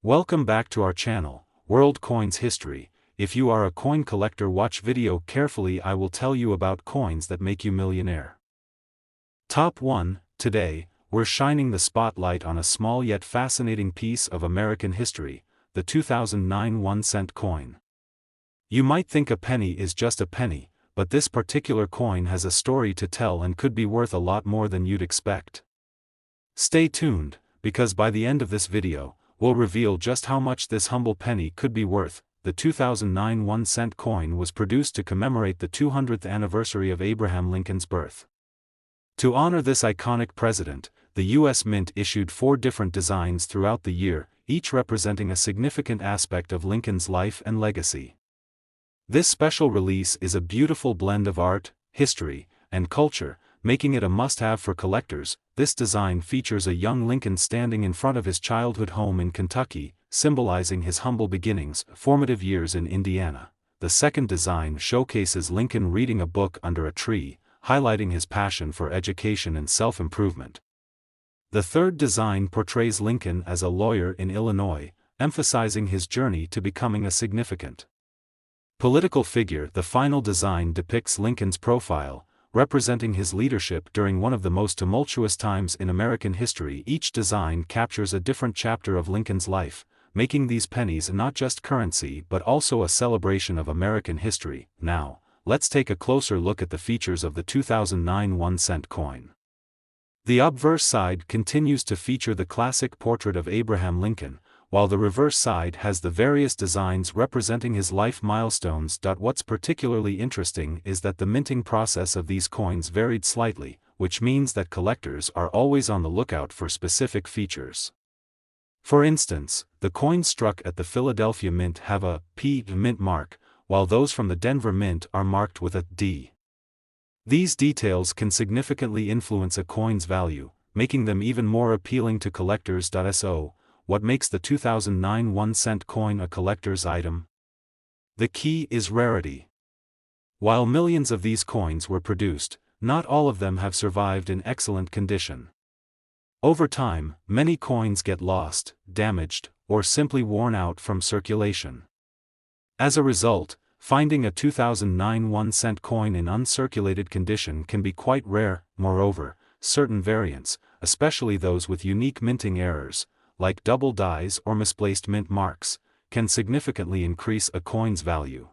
Welcome back to our channel, World Coins History. If you are a coin collector, watch video carefully. I will tell you about coins that make you millionaire. Top 1. Today, we're shining the spotlight on a small yet fascinating piece of American history, the 2009 1-cent coin. You might think a penny is just a penny, but this particular coin has a story to tell and could be worth a lot more than you'd expect. Stay tuned, because by the end of this video, we'll reveal just how much this humble penny could be worth. The 2009 1-cent coin was produced to commemorate the 200th anniversary of Abraham Lincoln's birth. To honor this iconic president, the U.S. Mint issued 4 different designs throughout the year, each representing a significant aspect of Lincoln's life and legacy. This special release is a beautiful blend of art, history, and culture, making it a must-have for collectors. This design features a young Lincoln standing in front of his childhood home in Kentucky, symbolizing his humble beginnings, formative years in Indiana. The second design showcases Lincoln reading a book under a tree, highlighting his passion for education and self-improvement. The third design portrays Lincoln as a lawyer in Illinois, emphasizing his journey to becoming a significant political figure. The final design depicts Lincoln's profile, representing his leadership during one of the most tumultuous times in American history. Each design captures a different chapter of Lincoln's life, making these pennies not just currency but also a celebration of American history. Now, let's take a closer look at the features of the 2009 1-cent coin. The obverse side continues to feature the classic portrait of Abraham Lincoln, while the reverse side has the various designs representing his life milestones. What's particularly interesting is that the minting process of these coins varied slightly, which means that collectors are always on the lookout for specific features. For instance, the coins struck at the Philadelphia Mint have a P mint mark, while those from the Denver Mint are marked with a D. These details can significantly influence a coin's value, making them even more appealing to collectors. So, what makes the 2009 1-cent coin a collector's item? The key is rarity. While millions of these coins were produced, not all of them have survived in excellent condition. Over time, many coins get lost, damaged, or simply worn out from circulation. As a result, finding a 2009 1-cent coin in uncirculated condition can be quite rare. Moreover, certain variants, especially those with unique minting errors, like double dies or misplaced mint marks, can significantly increase a coin's value.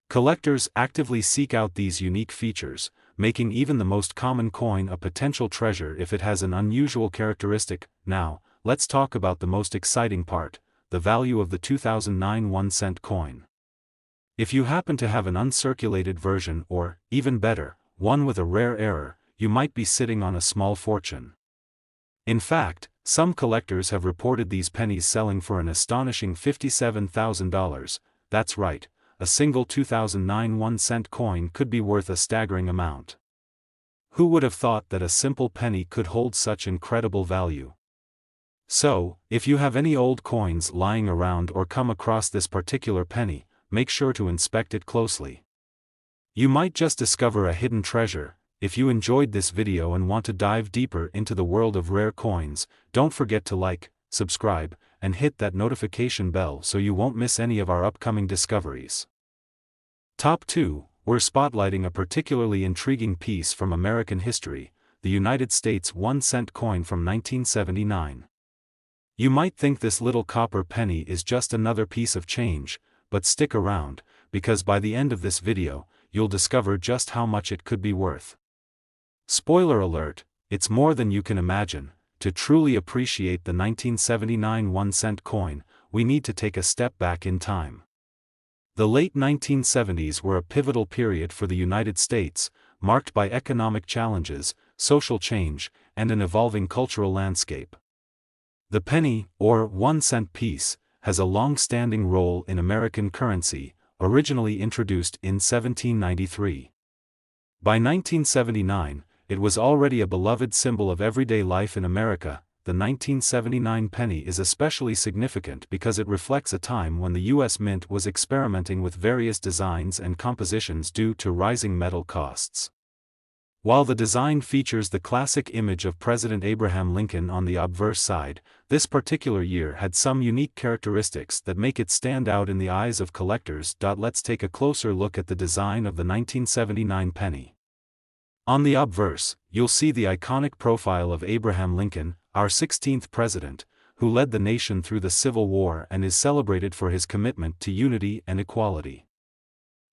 Collectors actively seek out these unique features, making even the most common coin a potential treasure if it has an unusual characteristic. Now, let's talk about the most exciting part, the value of the 2009 1-cent coin. If you happen to have an uncirculated version or, even better, one with a rare error, you might be sitting on a small fortune. In fact, some collectors have reported these pennies selling for an astonishing $57,000. That's right, a single 2009 1-cent coin could be worth a staggering amount. Who would have thought that a simple penny could hold such incredible value? So, if you have any old coins lying around or come across this particular penny, make sure to inspect it closely. You might just discover a hidden treasure. If you enjoyed this video and want to dive deeper into the world of rare coins, don't forget to like, subscribe, and hit that notification bell so you won't miss any of our upcoming discoveries. Top 2, we're spotlighting a particularly intriguing piece from American history, the United States 1-cent coin from 1979. You might think this little copper penny is just another piece of change, but stick around, because by the end of this video, you'll discover just how much it could be worth. Spoiler alert, it's more than you can imagine. To truly appreciate the 1979 1-cent coin, we need to take a step back in time. The late 1970s were a pivotal period for the United States, marked by economic challenges, social change, and an evolving cultural landscape. The penny, or 1-cent piece, has a long-standing role in American currency, originally introduced in 1793. By 1979, it was already a beloved symbol of everyday life in America. The 1979 penny is especially significant because it reflects a time when the U.S. Mint was experimenting with various designs and compositions due to rising metal costs. While the design features the classic image of President Abraham Lincoln on the obverse side, this particular year had some unique characteristics that make it stand out in the eyes of collectors. Let's take a closer look at the design of the 1979 penny. On the obverse, you'll see the iconic profile of Abraham Lincoln, our 16th president, who led the nation through the Civil War and is celebrated for his commitment to unity and equality.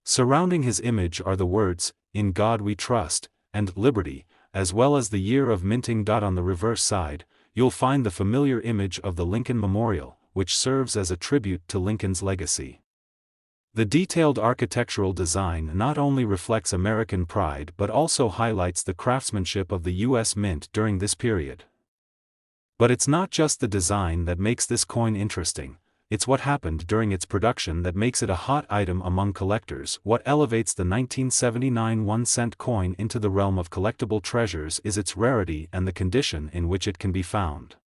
Surrounding his image are the words, "In God We Trust," and "Liberty," as well as the year of minting. On the reverse side, you'll find the familiar image of the Lincoln Memorial, which serves as a tribute to Lincoln's legacy. The detailed architectural design not only reflects American pride but also highlights the craftsmanship of the U.S. Mint during this period. But it's not just the design that makes this coin interesting, it's what happened during its production that makes it a hot item among collectors. What elevates the 1979 1-cent coin into the realm of collectible treasures is its rarity and the condition in which it can be found.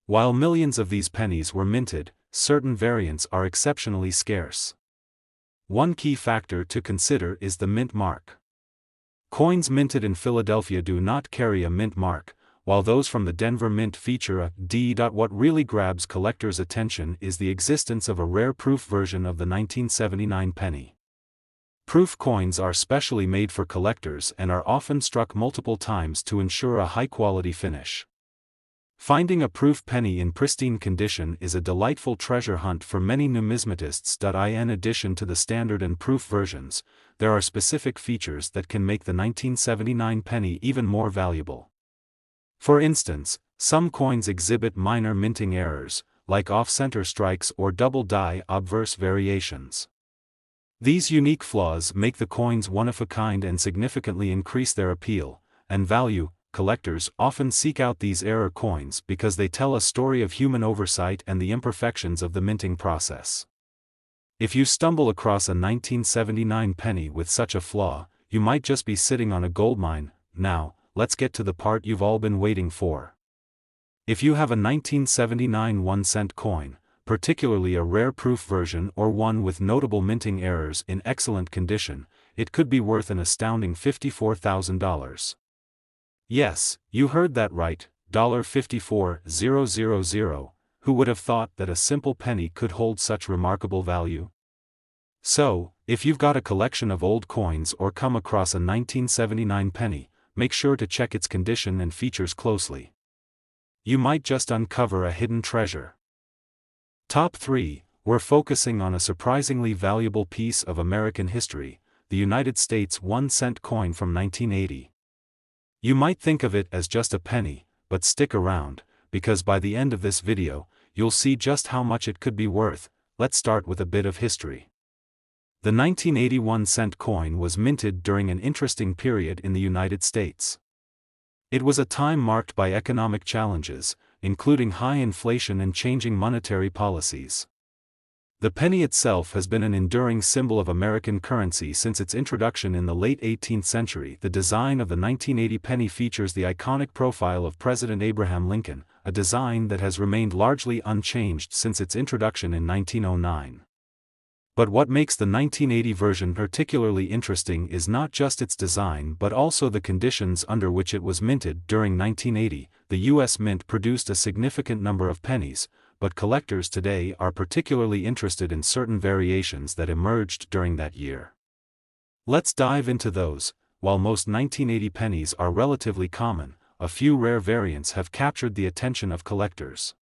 While millions of these pennies were minted, certain variants are exceptionally scarce. One key factor to consider is the mint mark. Coins minted in Philadelphia do not carry a mint mark, while those from the Denver Mint feature a D. What really grabs collectors' attention is the existence of a rare proof version of the 1979 penny. Proof coins are specially made for collectors and are often struck multiple times to ensure a high-quality finish. Finding a proof penny in pristine condition is a delightful treasure hunt for many numismatists. In addition to the standard and proof versions, there are specific features that can make the 1979 penny even more valuable. For instance, some coins exhibit minor minting errors, like off-center strikes or double-die obverse variations. These unique flaws make the coins one of a kind and significantly increase their appeal and value. Collectors often seek out these error coins because they tell a story of human oversight and the imperfections of the minting process. If you stumble across a 1979 penny with such a flaw, you might just be sitting on a goldmine. Now, let's get to the part you've all been waiting for. If you have a 1979 1-cent coin, particularly a rare proof version or one with notable minting errors in excellent condition, it could be worth an astounding $54,000. Yes, you heard that right, $54,000. Who would have thought that a simple penny could hold such remarkable value? So, if you've got a collection of old coins or come across a 1979 penny, make sure to check its condition and features closely. You might just uncover a hidden treasure. Top 3, we're focusing on a surprisingly valuable piece of American history, the United States 1-cent coin from 1980. You might think of it as just a penny, but stick around, because by the end of this video, you'll see just how much it could be worth. Let's start with a bit of history. The 1981 cent coin was minted during an interesting period in the United States. It was a time marked by economic challenges, including high inflation and changing monetary policies. The penny itself has been an enduring symbol of American currency since its introduction in the late 18th century. The design of the 1980 penny features the iconic profile of President Abraham Lincoln, a design that has remained largely unchanged since its introduction in 1909. But what makes the 1980 version particularly interesting is not just its design but also the conditions under which it was minted. During 1980, the U.S. Mint produced a significant number of pennies, but collectors today are particularly interested in certain variations that emerged during that year. Let's dive into those. While most 1980 pennies are relatively common, a few rare variants have captured the attention of collectors.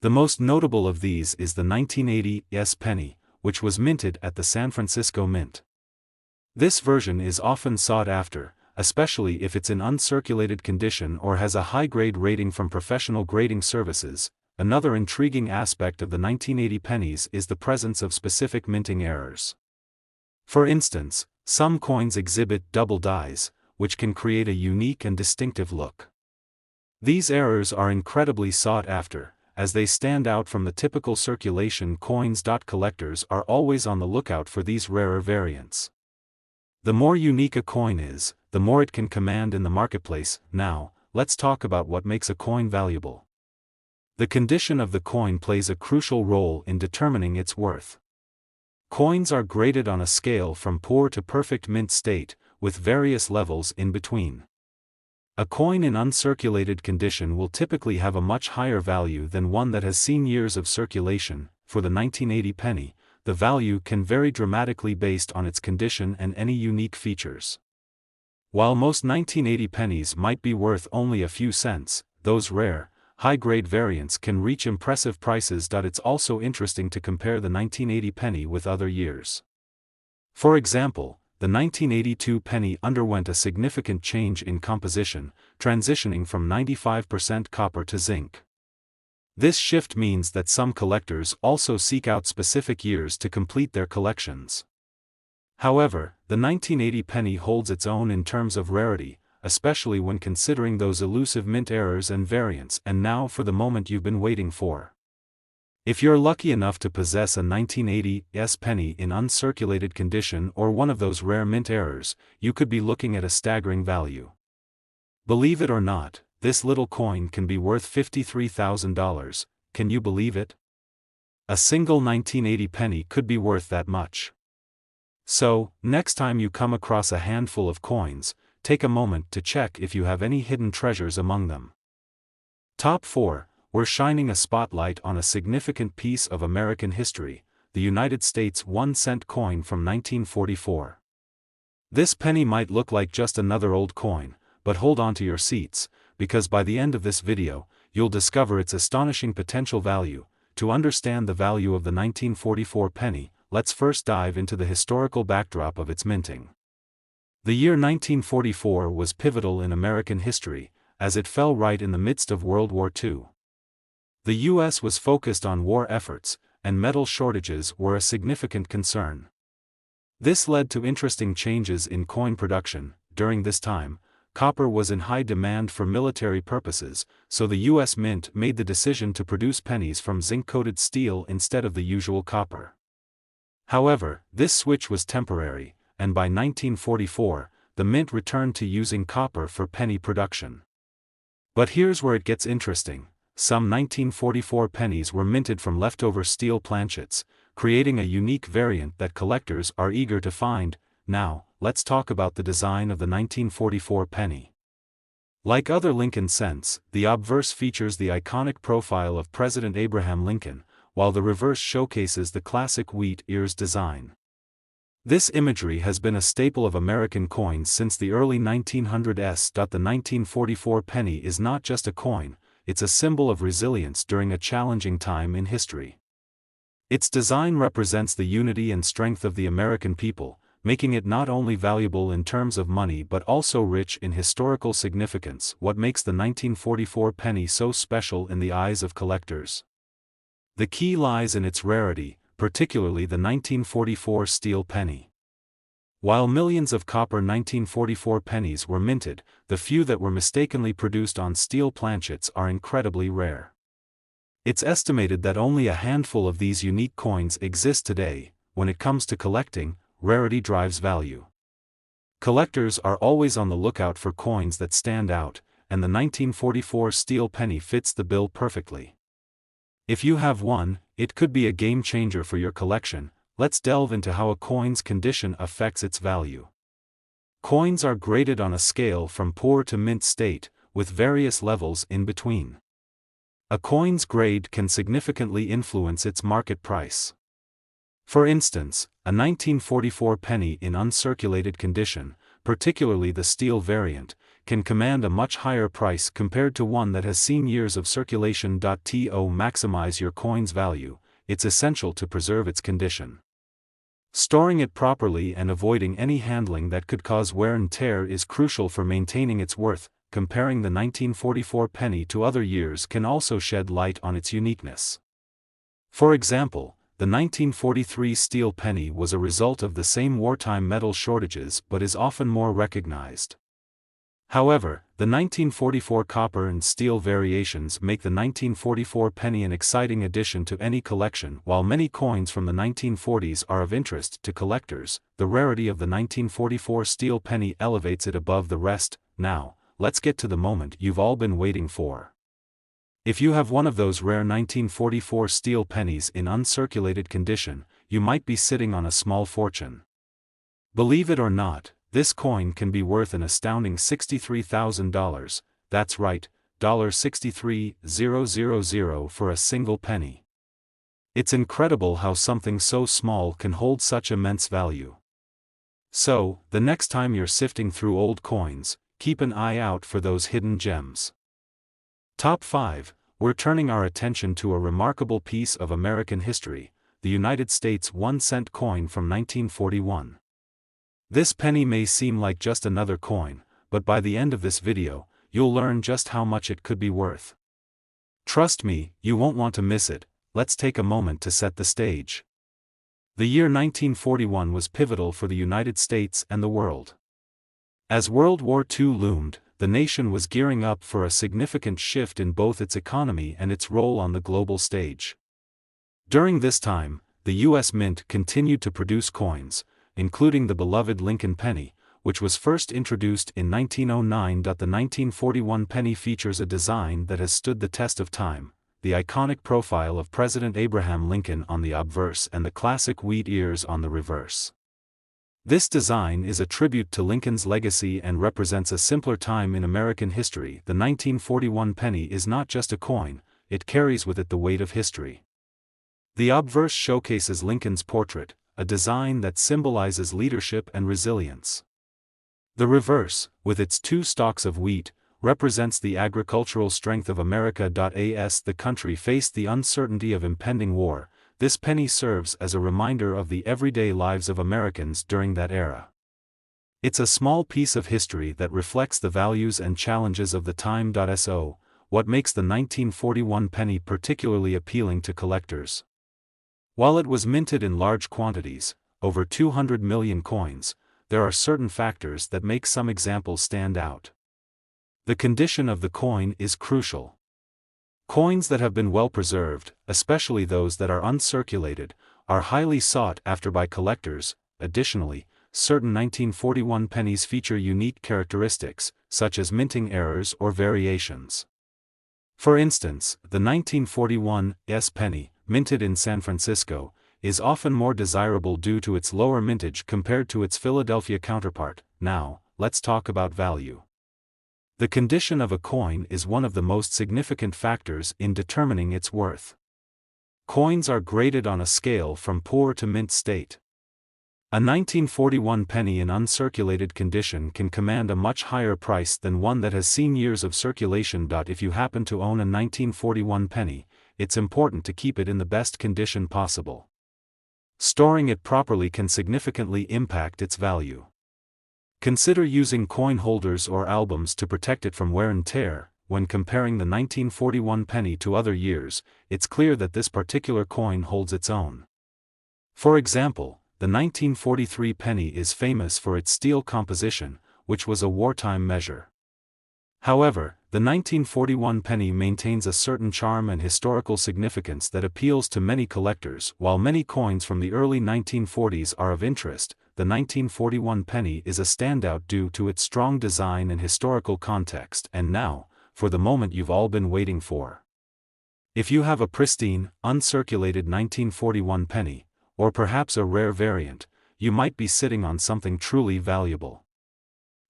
The most notable of these is the 1980 S penny, which was minted at the San Francisco Mint. This version is often sought after, especially if it's in uncirculated condition or has a high-grade rating from professional grading services. Another intriguing aspect of the 1980 pennies is the presence of specific minting errors. For instance, some coins exhibit double dies, which can create a unique and distinctive look. These errors are incredibly sought after, as they stand out from the typical circulation coins. Collectors are always on the lookout for these rarer variants. The more unique a coin is, the more it can command in the marketplace. Now, let's talk about what makes a coin valuable. The condition of the coin plays a crucial role in determining its worth. Coins are graded on a scale from poor to perfect mint state, with various levels in between. A coin in uncirculated condition will typically have a much higher value than one that has seen years of circulation. For the 1980 penny, the value can vary dramatically based on its condition and any unique features. While most 1980 pennies might be worth only a few cents, those rare, high-grade variants can reach impressive prices. It's also interesting to compare the 1980 penny with other years. For example, the 1982 penny underwent a significant change in composition, transitioning from 95% copper to zinc. This shift means that some collectors also seek out specific years to complete their collections. However, the 1980 penny holds its own in terms of rarity, especially when considering those elusive mint errors and variants. And now for the moment you've been waiting for. If you're lucky enough to possess a 1980s penny in uncirculated condition or one of those rare mint errors, you could be looking at a staggering value. Believe it or not, this little coin can be worth $53,000, can you believe it? A single 1980 penny could be worth that much. So, next time you come across a handful of coins, take a moment to check if you have any hidden treasures among them. Top 4. We're shining a spotlight on a significant piece of American history, the United States 1-cent coin from 1944. This penny might look like just another old coin, but hold on to your seats, because by the end of this video, you'll discover its astonishing potential value. To understand the value of the 1944 penny, let's first dive into the historical backdrop of its minting. The year 1944 was pivotal in American history, as it fell right in the midst of World War II. The U.S. was focused on war efforts, and metal shortages were a significant concern. This led to interesting changes in coin production. During this time, copper was in high demand for military purposes, so the U.S. Mint made the decision to produce pennies from zinc-coated steel instead of the usual copper. However, this switch was temporary, and by 1944, the Mint returned to using copper for penny production. But here's where it gets interesting. Some 1944 pennies were minted from leftover steel planchets, creating a unique variant that collectors are eager to find. Now, let's talk about the design of the 1944 penny. Like other Lincoln cents, the obverse features the iconic profile of President Abraham Lincoln, while the reverse showcases the classic wheat ears design. This imagery has been a staple of American coins since the early 1900s. The 1944 penny is not just a coin, it's a symbol of resilience during a challenging time in history. Its design represents the unity and strength of the American people, making it not only valuable in terms of money but also rich in historical significance. What makes the 1944 penny so special in the eyes of collectors? The key lies in its rarity, particularly the 1944 steel penny. While millions of copper 1944 pennies were minted, the few that were mistakenly produced on steel planchets are incredibly rare. It's estimated that only a handful of these unique coins exist today. When it comes to collecting, rarity drives value. Collectors are always on the lookout for coins that stand out, and the 1944 steel penny fits the bill perfectly. If you have one, it could be a game changer for your collection. Let's delve into how a coin's condition affects its value. Coins are graded on a scale from poor to mint state, with various levels in between. A coin's grade can significantly influence its market price. For instance, a 1944 penny in uncirculated condition, particularly the steel variant, can command a much higher price compared to one that has seen years of circulation. To maximize your coin's value, it's essential to preserve its condition. Storing it properly and avoiding any handling that could cause wear and tear is crucial for maintaining its worth. Comparing the 1944 penny to other years can also shed light on its uniqueness. For example, the 1943 steel penny was a result of the same wartime metal shortages but is often more recognized. However, the 1944 copper and steel variations make the 1944 penny an exciting addition to any collection. While many coins from the 1940s are of interest to collectors, the rarity of the 1944 steel penny elevates it above the rest. Now, let's get to the moment you've all been waiting for. If you have one of those rare 1944 steel pennies in uncirculated condition, you might be sitting on a small fortune. Believe it or not, this coin can be worth an astounding $63,000, that's right, $63,000 for a single penny. It's incredible how something so small can hold such immense value. So, the next time you're sifting through old coins, keep an eye out for those hidden gems. Top 5, we're turning our attention to a remarkable piece of American history, the United States 1-cent coin from 1941. This penny may seem like just another coin, but by the end of this video, you'll learn just how much it could be worth. Trust me, you won't want to miss it. Let's take a moment to set the stage. The year 1941 was pivotal for the United States and the world. As World War II loomed, the nation was gearing up for a significant shift in both its economy and its role on the global stage. During this time, the U.S. Mint continued to produce coins, including the beloved Lincoln penny, which was first introduced in 1909. The 1941 penny features a design that has stood the test of time, the iconic profile of President Abraham Lincoln on the obverse and the classic wheat ears on the reverse. This design is a tribute to Lincoln's legacy and represents a simpler time in American history. The 1941 penny is not just a coin, it carries with it the weight of history. The obverse showcases Lincoln's portrait, a design that symbolizes leadership and resilience. The reverse, with its two stalks of wheat, represents the agricultural strength of America. As the country faced the uncertainty of impending war, this penny serves as a reminder of the everyday lives of Americans during that era. It's a small piece of history that reflects the values and challenges of the time. So, what makes the 1941 penny particularly appealing to collectors? While it was minted in large quantities, over 200 million coins, there are certain factors that make some examples stand out. The condition of the coin is crucial. Coins that have been well preserved, especially those that are uncirculated, are highly sought after by collectors. Additionally, certain 1941 pennies feature unique characteristics, such as minting errors or variations. For instance, the 1941 S penny, minted in San Francisco, is often more desirable due to its lower mintage compared to its Philadelphia counterpart. Now, let's talk about value. The condition of a coin is one of the most significant factors in determining its worth. Coins are graded on a scale from poor to mint state. A 1941 penny in uncirculated condition can command a much higher price than one that has seen years of circulation. If you happen to own a 1941 penny, it's important to keep it in the best condition possible. Storing it properly can significantly impact its value. Consider using coin holders or albums to protect it from wear and tear. When comparing the 1941 penny to other years, it's clear that this particular coin holds its own. For example, the 1943 penny is famous for its steel composition, which was a wartime measure. However, the 1941 penny maintains a certain charm and historical significance that appeals to many collectors. While many coins from the early 1940s are of interest, the 1941 penny is a standout due to its strong design and historical context. And now, for the moment you've all been waiting for. If you have a pristine, uncirculated 1941 penny, or perhaps a rare variant, you might be sitting on something truly valuable.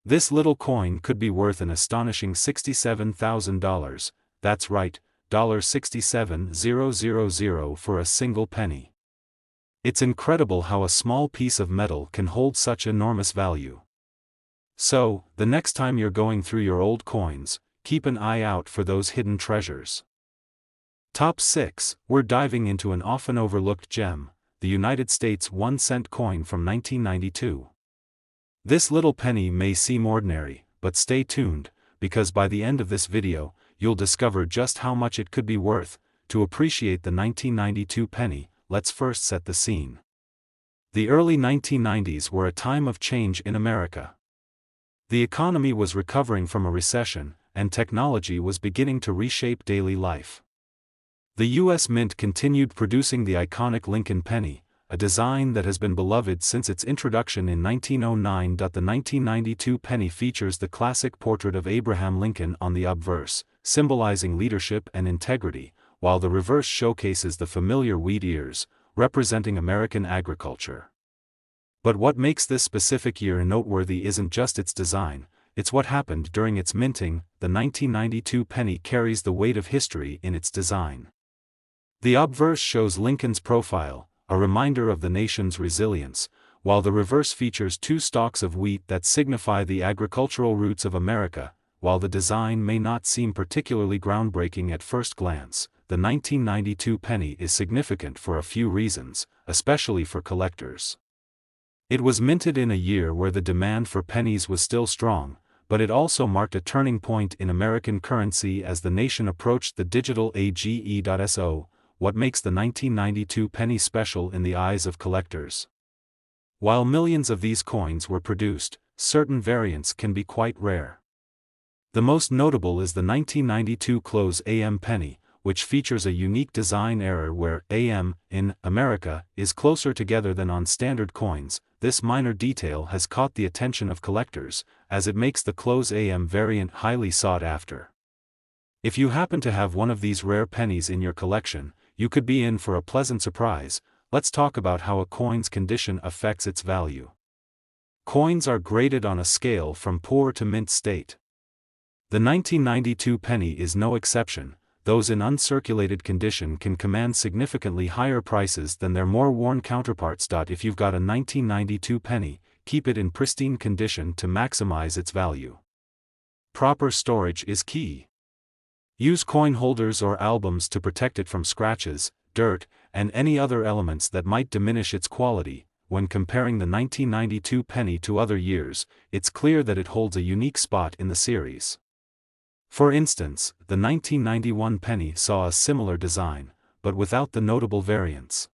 This little coin could be worth an astonishing $67,000, that's right, $67,000 for a single penny. It's incredible how a small piece of metal can hold such enormous value. So, the next time you're going through your old coins, keep an eye out for those hidden treasures. Top 6, we're diving into an often overlooked gem, the United States 1-cent coin from 1992. This little penny may seem ordinary, but stay tuned, because by the end of this video, you'll discover just how much it could be worth. To appreciate the 1992 penny, let's first set the scene. The early 1990s were a time of change in America. The economy was recovering from a recession, and technology was beginning to reshape daily life. The U.S. Mint continued producing the iconic Lincoln penny, a design that has been beloved since its introduction in 1909. The 1992 penny features the classic portrait of Abraham Lincoln on the obverse, symbolizing leadership and integrity, while the reverse showcases the familiar wheat ears, representing American agriculture. But what makes this specific year noteworthy isn't just its design, it's what happened during its minting. The 1992 penny carries the weight of history in its design. The obverse shows Lincoln's profile, a reminder of the nation's resilience, while the reverse features two stalks of wheat that signify the agricultural roots of America. While the design may not seem particularly groundbreaking at first glance, the 1992 penny is significant for a few reasons, especially for collectors. It was minted in a year where the demand for pennies was still strong, but it also marked a turning point in American currency as the nation approached the digital age. So, what makes the 1992 penny special in the eyes of collectors? While millions of these coins were produced, certain variants can be quite rare. The most notable is the 1992 close AM penny, which features a unique design error where AM, in America, is closer together than on standard coins. This minor detail has caught the attention of collectors, as it makes the close AM variant highly sought after. If you happen to have one of these rare pennies in your collection, you could be in for a pleasant surprise. Let's talk about how a coin's condition affects its value. Coins are graded on a scale from poor to mint state. The 1992 penny is no exception. Those in uncirculated condition can command significantly higher prices than their more worn counterparts. If you've got a 1992 penny, keep it in pristine condition to maximize its value. Proper storage is key. Use coin holders or albums to protect it from scratches, dirt, and any other elements that might diminish its quality. When comparing the 1992 penny to other years, it's clear that it holds a unique spot in the series. For instance, the 1991 penny saw a similar design, but without the notable variants.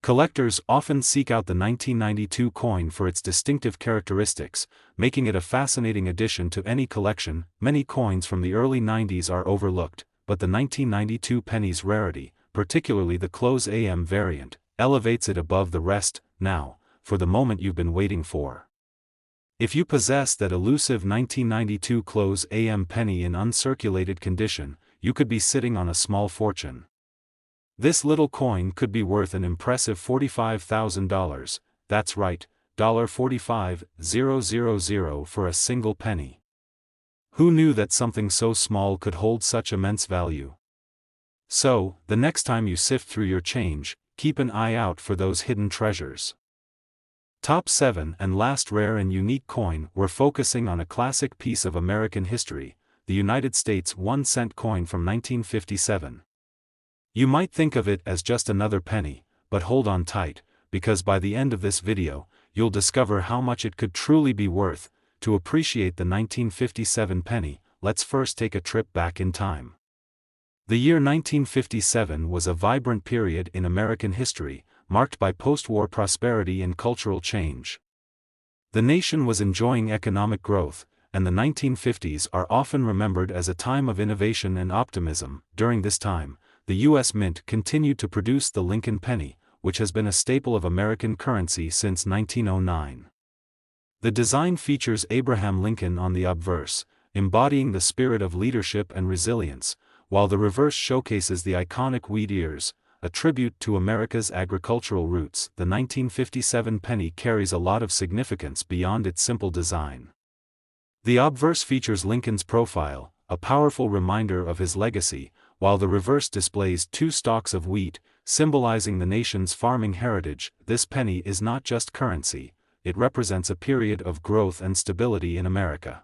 Collectors often seek out the 1992 coin for its distinctive characteristics, making it a fascinating addition to any collection. Many coins from the early 90s are overlooked, but the 1992 penny's rarity, particularly the close AM variant, elevates it above the rest. Now, for the moment you've been waiting for. If you possess that elusive 1992 close AM penny in uncirculated condition, you could be sitting on a small fortune. This little coin could be worth an impressive $45,000, that's right, $45,000 for a single penny. Who knew that something so small could hold such immense value? So, the next time you sift through your change, keep an eye out for those hidden treasures. Top 7 and last rare and unique coin. We're focusing on a classic piece of American history, the United States 1-cent coin from 1957. You might think of it as just another penny, but hold on tight, because by the end of this video, you'll discover how much it could truly be worth. To appreciate the 1957 penny, let's first take a trip back in time. The year 1957 was a vibrant period in American history, marked by post-war prosperity and cultural change. The nation was enjoying economic growth, and the 1950s are often remembered as a time of innovation and optimism. During this time, the U.S. Mint continued to produce the Lincoln penny, which has been a staple of American currency since 1909. The design features Abraham Lincoln on the obverse, embodying the spirit of leadership and resilience, while the reverse showcases the iconic wheat ears, a tribute to America's agricultural roots. The 1957 penny carries a lot of significance beyond its simple design. The obverse features Lincoln's profile, a powerful reminder of his legacy, while the reverse displays two stalks of wheat, symbolizing the nation's farming heritage. This penny is not just currency, it represents a period of growth and stability in America.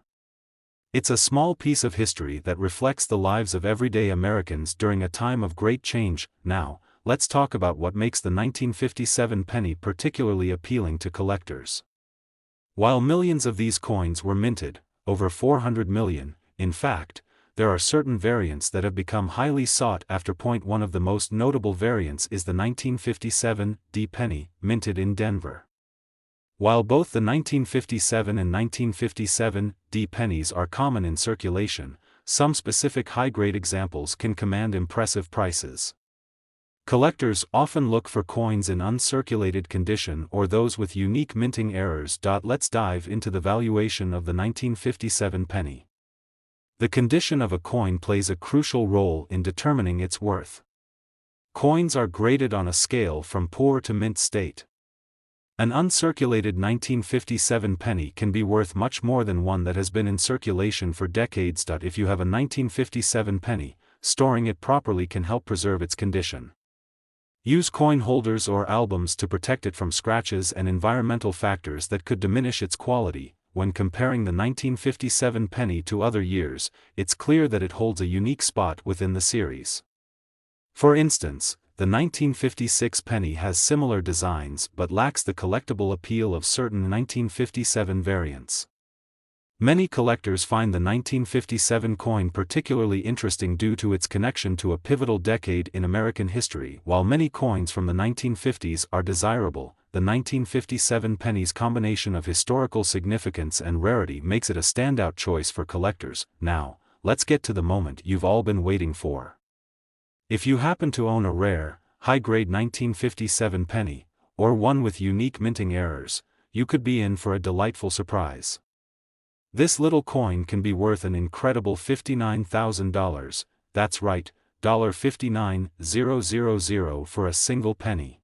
It's a small piece of history that reflects the lives of everyday Americans during a time of great change. Now, let's talk about what makes the 1957 penny particularly appealing to collectors. While millions of these coins were minted, over 400 million, in fact, there are certain variants that have become highly sought after. One of the most notable variants is the 1957 V.D.B penny, minted in Denver. While both the 1957 and 1957 V.D.B pennies are common in circulation, some specific high-grade examples can command impressive prices. Collectors often look for coins in uncirculated condition or those with unique minting errors. Let's dive into the valuation of the 1957 penny. The condition of a coin plays a crucial role in determining its worth. Coins are graded on a scale from poor to mint state. An uncirculated 1957 penny can be worth much more than one that has been in circulation for decades. If you have a 1957 penny, storing it properly can help preserve its condition. Use coin holders or albums to protect it from scratches and environmental factors that could diminish its quality. When comparing the 1957 penny to other years, it's clear that it holds a unique spot within the series. For instance, the 1956 penny has similar designs but lacks the collectible appeal of certain 1957 variants. Many collectors find the 1957 coin particularly interesting due to its connection to a pivotal decade in American history. While many coins from the 1950s are desirable, the 1957 penny's combination of historical significance and rarity makes it a standout choice for collectors. Now, let's get to the moment you've all been waiting for. If you happen to own a rare, high-grade 1957 penny, or one with unique minting errors, you could be in for a delightful surprise. This little coin can be worth an incredible $59,000, that's right, $59,000 for a single penny.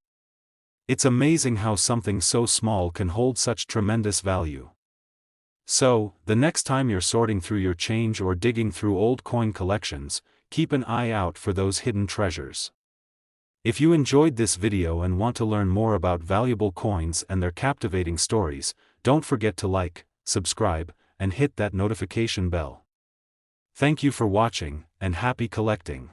It's amazing how something so small can hold such tremendous value. So, the next time you're sorting through your change or digging through old coin collections, keep an eye out for those hidden treasures. If you enjoyed this video and want to learn more about valuable coins and their captivating stories, don't forget to like, subscribe, and hit that notification bell. Thank you for watching, and happy collecting.